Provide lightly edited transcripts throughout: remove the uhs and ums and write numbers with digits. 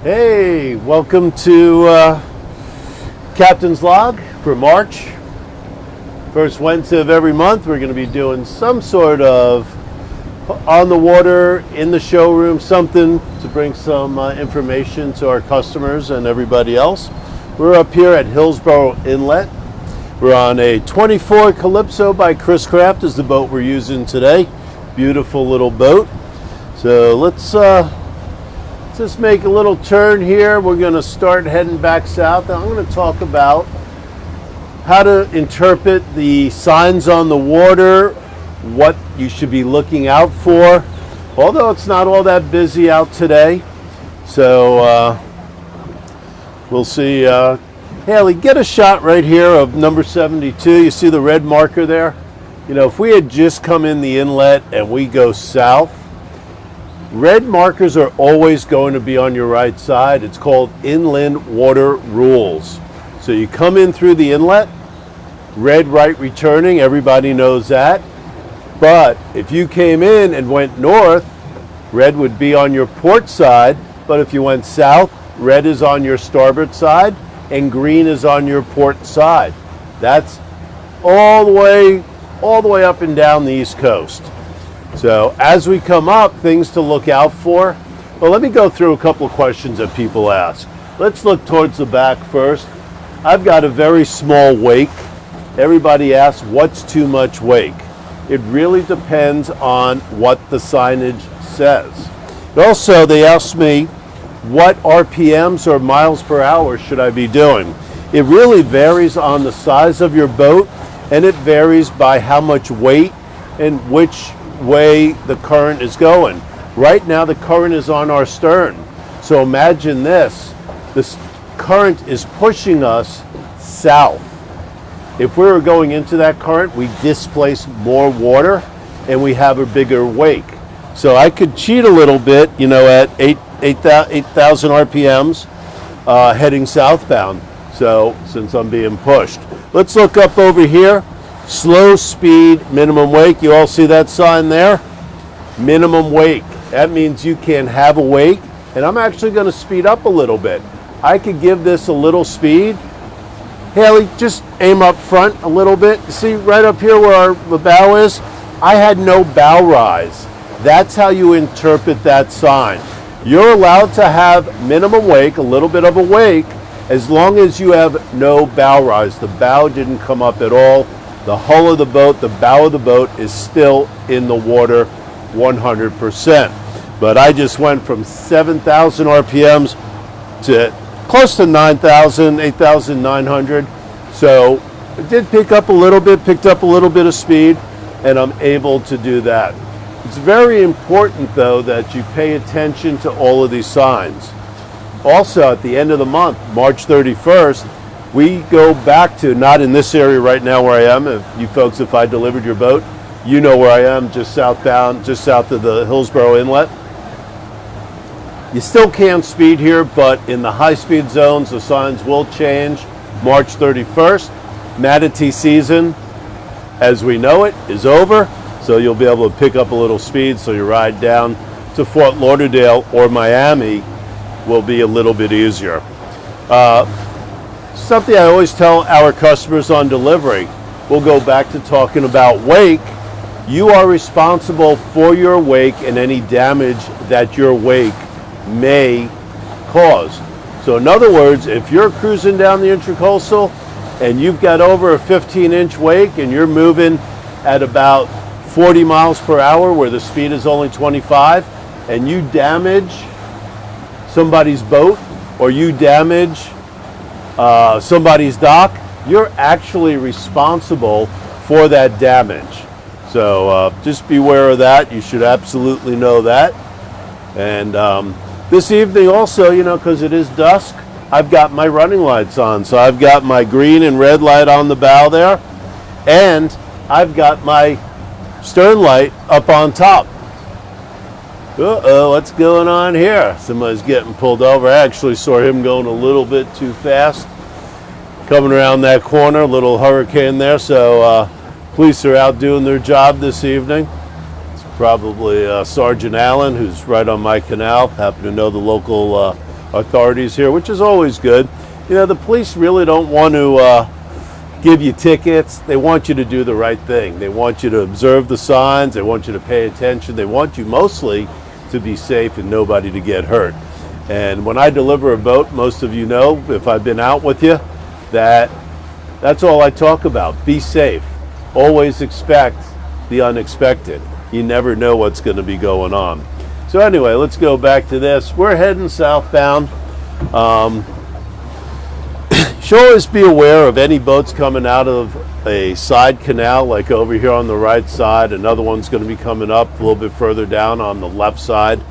Hey, welcome to Captain's Log for March. First Wednesday of every month, we're going to be doing some sort of on the water, in the showroom, something to bring some information to our customers and everybody else. We're up here at Hillsborough Inlet. We're on a 24 Calypso by Chris Craft is the boat we're using today. Beautiful little boat. So let's just make a little turn here. We're going to start heading back south. I'm going to talk about how to interpret the signs on the water, what you should be looking out for, although it's not all that busy out today. So we'll see. Haley, get a shot right here of number 72. You see the red marker there? You know, if we had just come in the inlet and we go south, red markers are always going to be on your right side. It's called inland water rules. So you come in through the inlet, red right returning, everybody knows that. But if you came in and went north, red would be on your port side. But if you went south, red is on your starboard side and green is on your port side. That's all the way up and down the East Coast. So as we come up, things to look out for. Well, let me go through a couple of questions that people ask. Let's look towards the back first. I've got a very small wake. Everybody asks, what's too much wake? It really depends on what the signage says. Also, they ask me, what RPMs or miles per hour should I be doing? It really varies on the size of your boat, and it varies by how much weight and which way the current is going. Right now the current is on our stern. So imagine this current is pushing us south. If we were going into that current, we displace more water and we have a bigger wake. So I could cheat a little bit, you know, at 8,000 RPMs heading southbound. So since I'm being pushed, let's look up over here. Slow speed, minimum wake. You all see that sign there? Minimum wake. That means you can have a wake. And I'm actually going to speed up a little bit. I could give this a little speed. Haley, just aim up front a little bit. See right up here where the bow is? I had no bow rise. That's how you interpret that sign. You're allowed to have minimum wake, a little bit of a wake, as long as you have no bow rise. The bow didn't come up at all. The hull of the boat, the bow of the boat is still in the water 100%. But I just went from 7,000 RPMs to close to 9,000, 8,900. So it did picked up a little bit of speed, and I'm able to do that. It's very important, though, that you pay attention to all of these signs. Also, at the end of the month, March 31st, we go back to, not in this area right now where I am, if I delivered your boat, you know where I am, just southbound, just south of the Hillsborough Inlet. You still can speed here, but in the high speed zones, the signs will change. March 31st, manatee season, as we know it, is over, so you'll be able to pick up a little speed, so your ride down to Fort Lauderdale or Miami will be a little bit easier. Something I always tell our customers on delivery, we'll go back to talking about wake. You are responsible for your wake and any damage that your wake may cause. So in other words, if you're cruising down the Intracoastal and you've got over a 15-inch wake and you're moving at about 40 miles per hour where the speed is only 25, and you damage somebody's boat or you damage somebody's dock, you're actually responsible for that damage. So just beware of that. You should absolutely know that. And this evening also, you know, because it is dusk, I've got my running lights on. So I've got my green and red light on the bow there, and I've got my stern light up on top. Uh-oh, what's going on here? Somebody's getting pulled over. I actually saw him going a little bit too fast. Coming around that corner, a little hurricane there. So police are out doing their job this evening. It's probably Sergeant Allan, who's right on my canal. Happen to know the local authorities here, which is always good. You know, the police really don't want to give you tickets. They want you to do the right thing. They want you to observe the signs. They want you to pay attention. They want you mostly to be safe and nobody to get hurt. And when I deliver a boat, most of you know, if I've been out with you, that's all I talk about. Be safe. Always expect the unexpected. You never know what's going to be going on. So anyway, let's go back to this. We're heading southbound. Should always be aware of any boats coming out of a side canal, like over here on the right side. Another one's going to be coming up a little bit further down on the left side.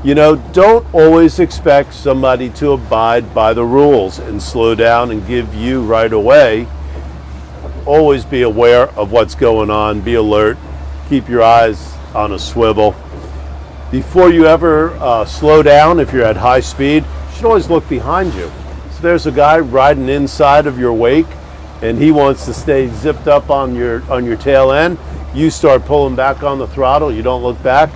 You know, don't always expect somebody to abide by the rules and slow down and give you right away. Always be aware of what's going on. Be alert. Keep your eyes on a swivel. Before you ever slow down, if you're at high speed, you should always look behind you. There's a guy riding inside of your wake and he wants to stay zipped up on your tail end. You start pulling back on the throttle, you don't look back,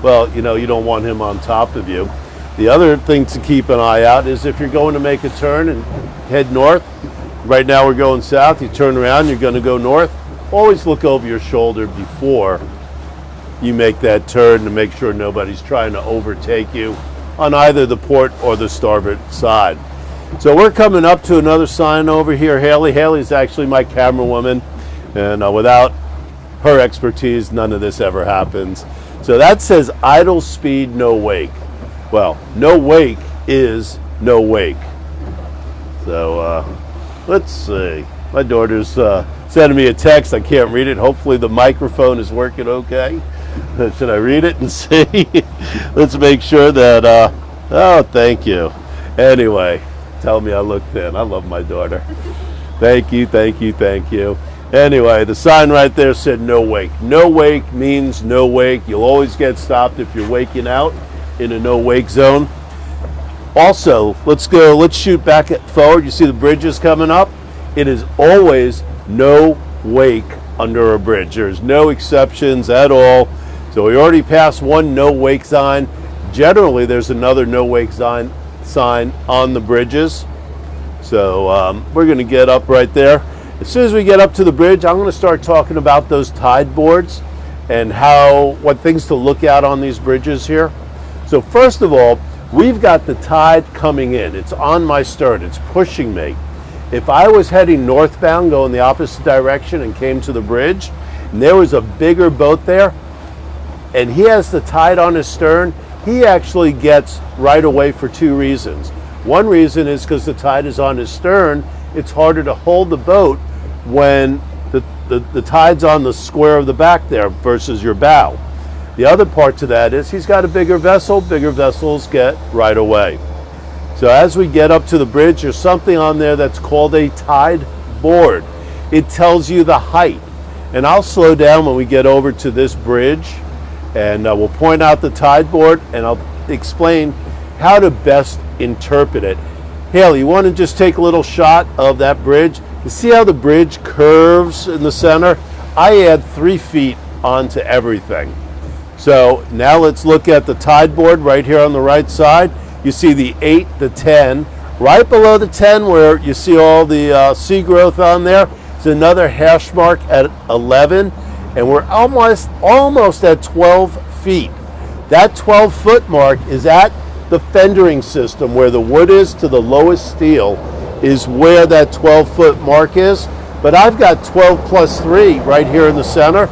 well, you know, you don't want him on top of you. The other thing to keep an eye out is if you're going to make a turn and head north. Right now we're going south, you turn around, you're going to go north. Always look over your shoulder before you make that turn to make sure nobody's trying to overtake you on either the port or the starboard side. So we're coming up to another sign over here. Haley's actually my camera woman, and without her expertise, none of this ever happens. So that says idle speed, no wake. Well, no wake is no wake. So let's see. My daughter's sending me a text. I can't read it. Hopefully the microphone is working okay. Should I read it and see? Let's make sure that, oh, thank you. Anyway. Tell me I look thin. I love my daughter. Thank you, thank you, thank you. Anyway, the sign right there said no wake. No wake means no wake. You'll always get stopped if you're waking out in a no wake zone. Also, let's shoot back forward. You see the bridges coming up? It is always no wake under a bridge. There's no exceptions at all. So we already passed one no wake sign. Generally, there's another no wake sign on the bridges. So we're going to get up right there. As soon as we get up to the bridge, I'm going to start talking about those tide boards and what things to look at on these bridges here. So first of all, we've got the tide coming in. It's on my stern. It's pushing me. If I was heading northbound, going the opposite direction and came to the bridge, and there was a bigger boat there, and he has the tide on his stern, he actually gets right away for two reasons. One reason is because the tide is on his stern. It's harder to hold the boat when the tide's on the square of the back there versus your bow. The other part to that is he's got a bigger vessel. Bigger vessels get right away. So as we get up to the bridge, there's something on there that's called a tide board. It tells you the height. And I'll slow down when we get over to this bridge, and we'll point out the tide board, and I'll explain how to best interpret it. Haley, you want to just take a little shot of that bridge? You see how the bridge curves in the center? I add 3 feet onto everything. So now let's look at the tide board right here on the right side. You see the 8, the 10. Right below the 10 where you see all the sea growth on there, it's another hash mark at 11. And we're almost at 12 feet. That 12-foot mark is at the fendering system where the wood is to the lowest steel is where that 12-foot mark is. But I've got 12 plus 3 right here in the center.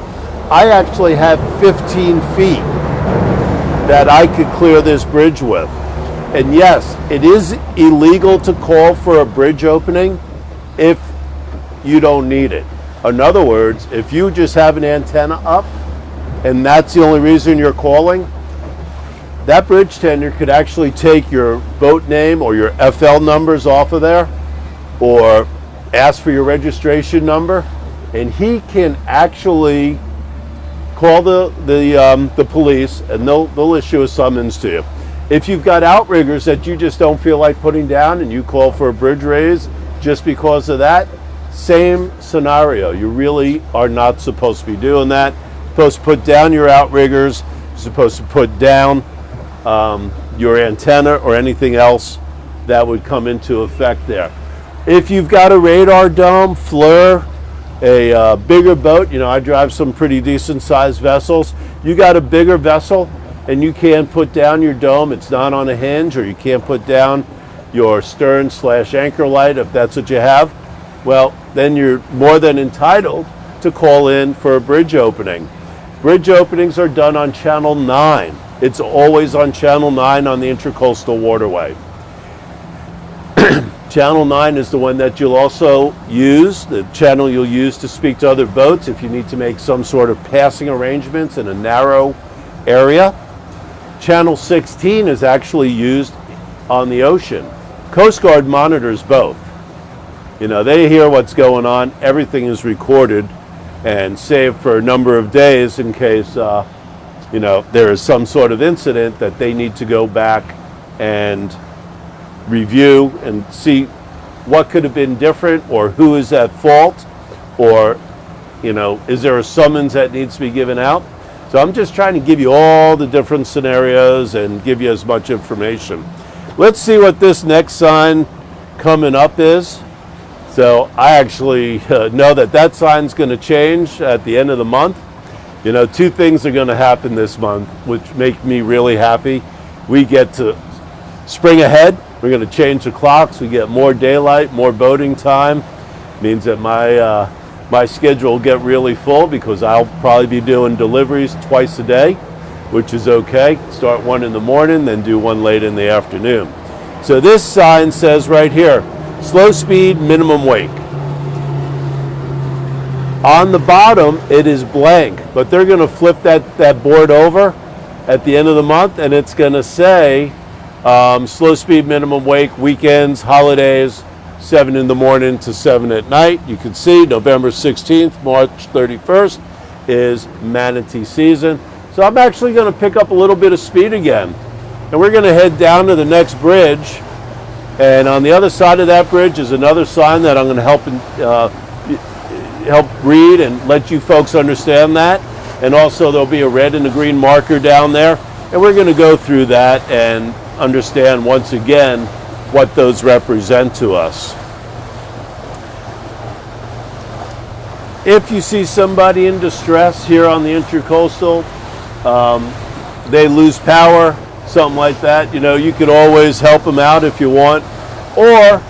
I actually have 15 feet that I could clear this bridge with. And yes, it is illegal to call for a bridge opening if you don't need it. In other words, if you just have an antenna up and that's the only reason you're calling, that bridge tender could actually take your boat name or your FL numbers off of there or ask for your registration number, and he can actually call the police and they'll issue a summons to you. If you've got outriggers that you just don't feel like putting down and you call for a bridge raise just because of that, same scenario. You really are not supposed to be doing that. You're supposed to put down your outriggers. You're supposed to put down your antenna or anything else that would come into effect there. If you've got a radar dome, FLIR, a bigger boat, you know, I drive some pretty decent sized vessels. You got a bigger vessel and you can't put down your dome, it's not on a hinge, or you can't put down your stern/anchor light if that's what you have, well, then you're more than entitled to call in for a bridge opening. Bridge openings are done on Channel 9. It's always on Channel 9 on the Intracoastal Waterway. Channel 9 is the one that you'll also use, the channel you'll use to speak to other boats if you need to make some sort of passing arrangements in a narrow area. Channel 16 is actually used on the ocean. Coast Guard monitors both. You know, they hear what's going on, everything is recorded and saved for a number of days in case, you know, there is some sort of incident that they need to go back and review and see what could have been different, or who is at fault, or, you know, is there a summons that needs to be given out? So I'm just trying to give you all the different scenarios and give you as much information. Let's see what this next sign coming up is. So I actually know that that sign's going to change at the end of the month. You know, two things are going to happen this month, which make me really happy. We get to spring ahead. We're going to change the clocks. We get more daylight, more boating time. Means that my schedule will get really full because I'll probably be doing deliveries twice a day, which is okay. Start one in the morning, then do one late in the afternoon. So this sign says right here, slow speed, minimum wake. On the bottom, it is blank, but they're going to flip that board over at the end of the month, and it's going to say slow speed, minimum wake, weekends, holidays, 7 in the morning to 7 at night. You can see November 16th, March 31st is manatee season. So I'm actually going to pick up a little bit of speed again. And we're going to head down to the next bridge. And on the other side of that bridge is another sign that I'm going to help read and let you folks understand that. And also there'll be a red and a green marker down there. And we're going to go through that and understand once again what those represent to us. If you see somebody in distress here on the Intracoastal, they lose power, something like that, you know, you could always help them out if you want, or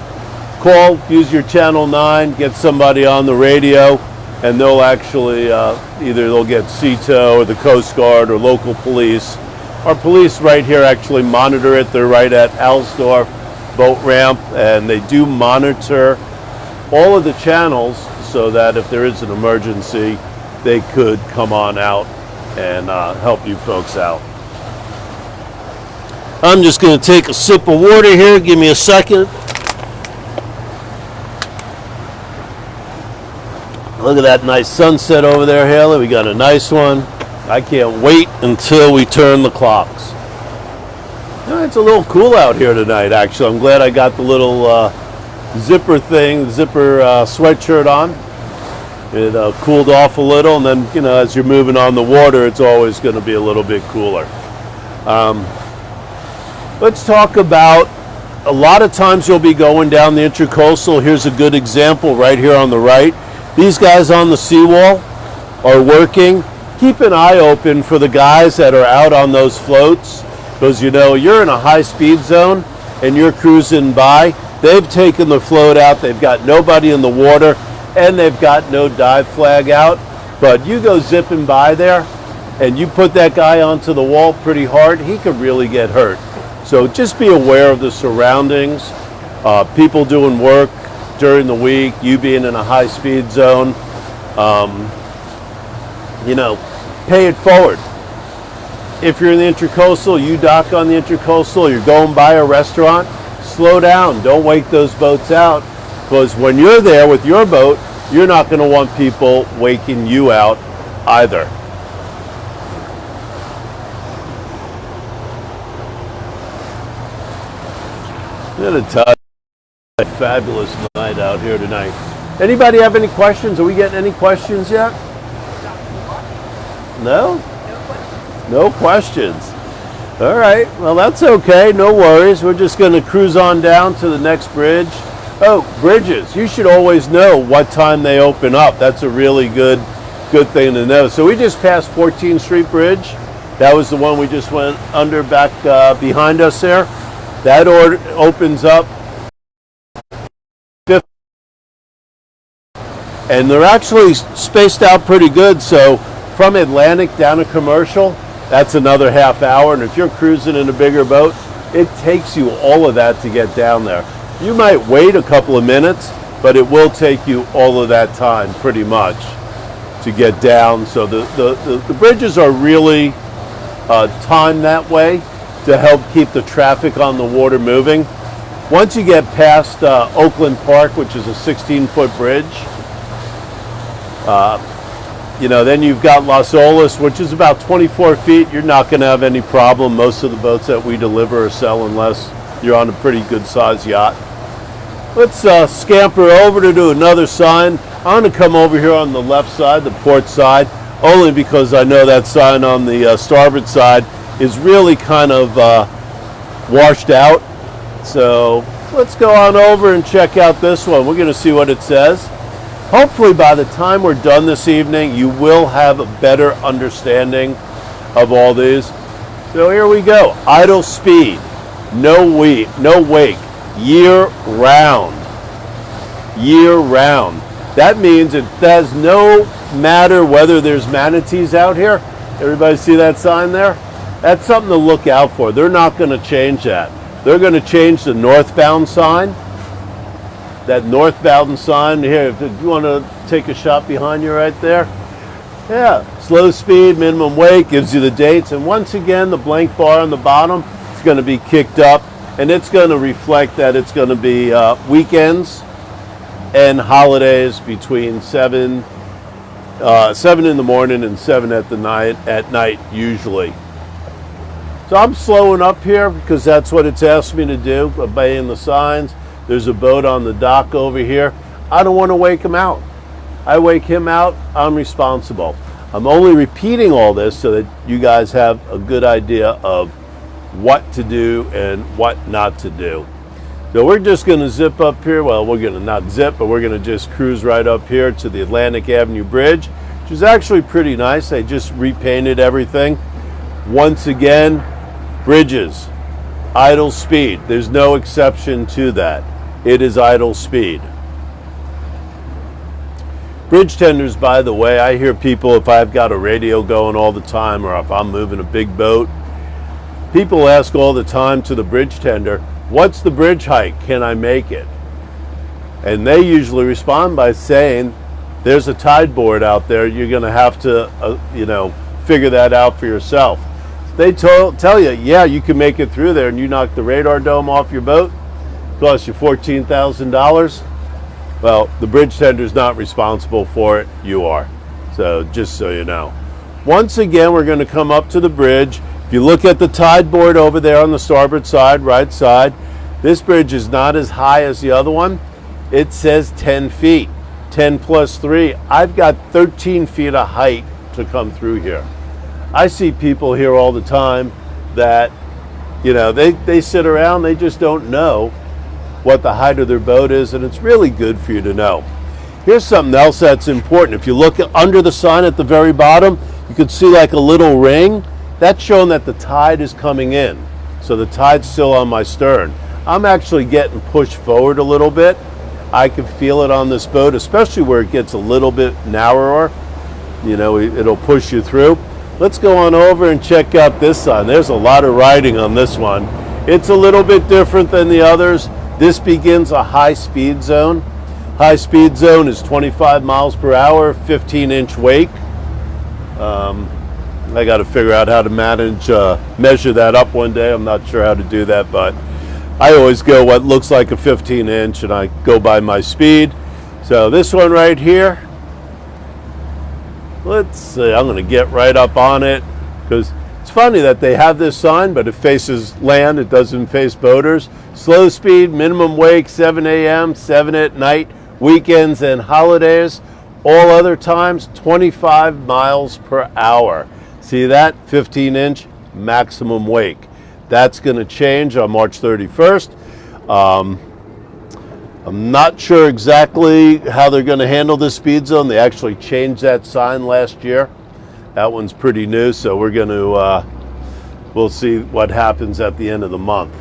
call, use your Channel 9, get somebody on the radio, and they'll actually, either they'll get CETO or the Coast Guard or local police. Our police right here actually monitor it. They're right at Alsdorf boat ramp, and they do monitor all of the channels so that if there is an emergency, they could come on out and help you folks out. I'm just going to take a sip of water here. Give me a second. Look at that nice sunset over there, Haley. We got a nice one. I can't wait until we turn the clocks. It's a little cool out here tonight, actually. I'm glad I got the little zipper sweatshirt on. It cooled off a little, and then, you know, as you're moving on the water, it's always going to be a little bit cooler. Let's talk about, a lot of times you'll be going down the Intracoastal. Here's a good example right here on the right. These guys on the seawall are working. Keep an eye open for the guys that are out on those floats, because, you know, you're in a high speed zone and you're cruising by. They've taken the float out, they've got nobody in the water, and they've got no dive flag out. But you go zipping by there and you put that guy onto the wall pretty hard, he could really get hurt. So just be aware of the surroundings, people doing work during the week, you being in a high speed zone. You know, pay it forward. If you're in the Intracoastal, you dock on the Intracoastal, you're going by a restaurant, slow down. Don't wake those boats out, because when you're there with your boat, you're not going to want people waking you out either. I'm going to tell you, a fabulous night out here tonight. Anybody have any questions? Are we getting any questions yet? No? No questions. All right, well, that's okay. No worries. We're just going to cruise on down to the next bridge. Oh, bridges. You should always know what time they open up. That's a really good thing to know. So we just passed 14th Street Bridge. That was the one we just went under back behind us there. That opens up 5th. And they're actually spaced out pretty good. So from Atlantic down to Commercial, that's another half hour. And if you're cruising in a bigger boat, it takes you all of that to get down there. You might wait a couple of minutes, but it will take you all of that time pretty much to get down. So the bridges are really timed that way to help keep the traffic on the water moving. Once you get past Oakland Park, which is a 16-foot bridge, then you've got Las Olas, which is about 24 feet. You're not going to have any problem. Most of the boats that we deliver or sell, unless you're on a pretty good sized yacht. Let's scamper over to do another sign. I'm going to come over here on the left side, the port side, only because I know that sign on the starboard side is really kind of washed out. So let's go on over and check out this one. We're going to see what it says. Hopefully by the time we're done this evening, you will have a better understanding of all these. So here we go. Idle speed, no wake, year round. Year round. That means it does no matter whether there's manatees out here. Everybody see that sign there? That's something to look out for. They're not going to change that. They're going to change the northbound sign. That northbound sign here, if you want to take a shot behind you right there. Yeah, slow speed, minimum weight, gives you the dates. And once again, the blank bar on the bottom is going to be kicked up. And it's going to reflect that it's going to be weekends and holidays between 7 in the morning and 7 at night usually. So I'm slowing up here because that's what it's asked me to do, obeying the signs. There's a boat on the dock over here. I don't want to wake him out. I wake him out, I'm responsible. I'm only repeating all this so that you guys have a good idea of what to do and what not to do. So we're just going to zip up here. Well, we're going to not zip, but we're going to just cruise right up here to the Atlantic Avenue Bridge, which is actually pretty nice. They just repainted everything. Once again, bridges, idle speed. There's no exception to that. It is idle speed. Bridge tenders, by the way, I hear people, if I've got a radio going all the time or if I'm moving a big boat, people ask all the time to the bridge tender, what's the bridge height? Can I make it? And they usually respond by saying, there's a tide board out there. You're going to have to, figure that out for yourself. They tell you, yeah, you can make it through there and you knock the radar dome off your boat. Cost you $14,000. Well, the bridge tender's not responsible for it. You are. So just so you know. Once again, we're going to come up to the bridge. If you look at the tide board over there on the starboard side, right side, this bridge is not as high as the other one. It says 10 feet, 10 plus 3. I've got 13 feet of height to come through here. I see people here all the time that, they sit around, they just don't know what the height of their boat is, and it's really good for you to know. Here's something else that's important. If you look under the sign at the very bottom, you can see like a little ring. That's showing that the tide is coming in. So the tide's still on my stern. I'm actually getting pushed forward a little bit. I can feel it on this boat, especially where it gets a little bit narrower. It'll push you through. Let's go on over and check out this sign. There's a lot of writing on this one. It's a little bit different than the others. This begins a high speed zone. High speed zone is 25 miles per hour, 15-inch wake. I got to figure out how to measure that up one day. I'm not sure how to do that, but I always go what looks like a 15-inch and I go by my speed. So this one right here, let's see, I'm going to get right up on it because it's funny that they have this sign, but it faces land, it doesn't face boaters. Slow speed, minimum wake, 7 a.m., 7 at night, weekends and holidays. All other times, 25 miles per hour. See that? 15-inch, maximum wake. That's going to change on March 31st. I'm not sure exactly how they're going to handle the speed zone. They actually changed that sign last year. That one's pretty new, so we're going to, we'll see what happens at the end of the month.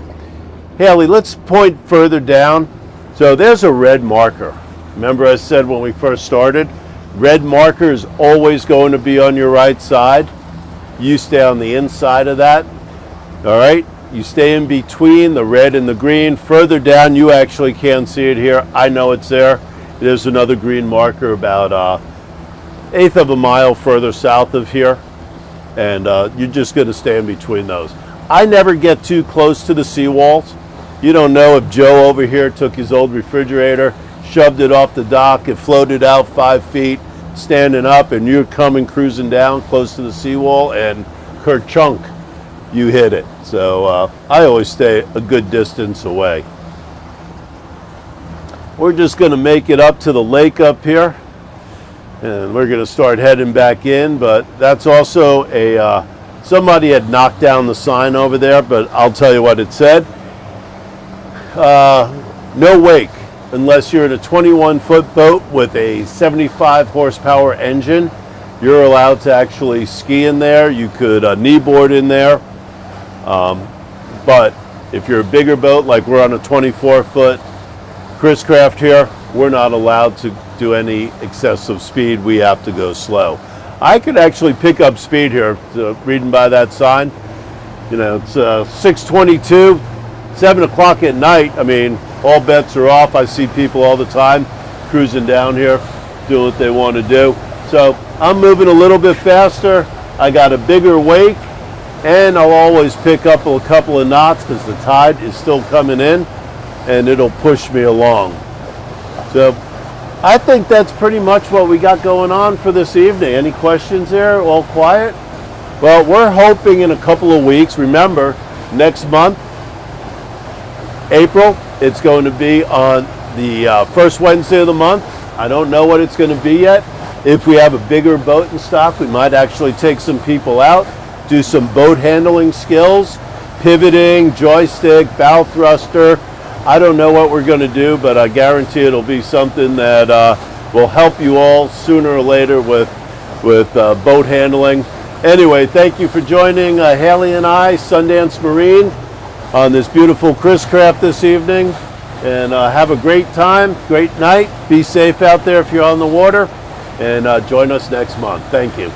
Haley, let's point further down. So there's a red marker. Remember I said when we first started, red marker is always going to be on your right side. You stay on the inside of that. All right, you stay in between the red and the green. Further down, you actually can't see it here. I know it's there. There's another green marker about eighth of a mile further south of here. And you're just going to stay in between those. I never get too close to the seawalls. You don't know if Joe over here took his old refrigerator, shoved it off the dock, it floated out 5 feet, standing up, and you're coming cruising down close to the seawall, and kerchunk, you hit it. So I always stay a good distance away. We're just going to make it up to the lake up here, and we're going to start heading back in. But that's also a somebody had knocked down the sign over there, but I'll tell you what it said. No wake unless you're in a 21-foot boat with a 75 horsepower engine. You're allowed to actually ski in there. You could kneeboard in there. But if you're a bigger boat, like we're on a 24-foot Chris Craft here, we're not allowed to do any excessive speed. We have to go slow. I could actually pick up speed here, reading by that sign. You know, it's 6:22, 7 o'clock at night. I mean, all bets are off. I see people all the time cruising down here, doing what they want to do. So I'm moving a little bit faster. I got a bigger wake, and I'll always pick up a couple of knots because the tide is still coming in, and it'll push me along. So I think that's pretty much what we got going on for this evening. Any questions there? All quiet? Well, we're hoping in a couple of weeks. Remember, next month, April, it's going to be on the first Wednesday of the month. I don't know what it's going to be yet. If we have a bigger boat in stock, we might actually take some people out, do some boat handling skills, pivoting, joystick, bow thruster. I don't know what we're going to do, but I guarantee it'll be something that will help you all sooner or later with boat handling. Anyway, thank you for joining Haley and I, Sundance Marine, on this beautiful Chris Craft this evening. And have a great time, great night. Be safe out there if you're on the water. And join us next month. Thank you.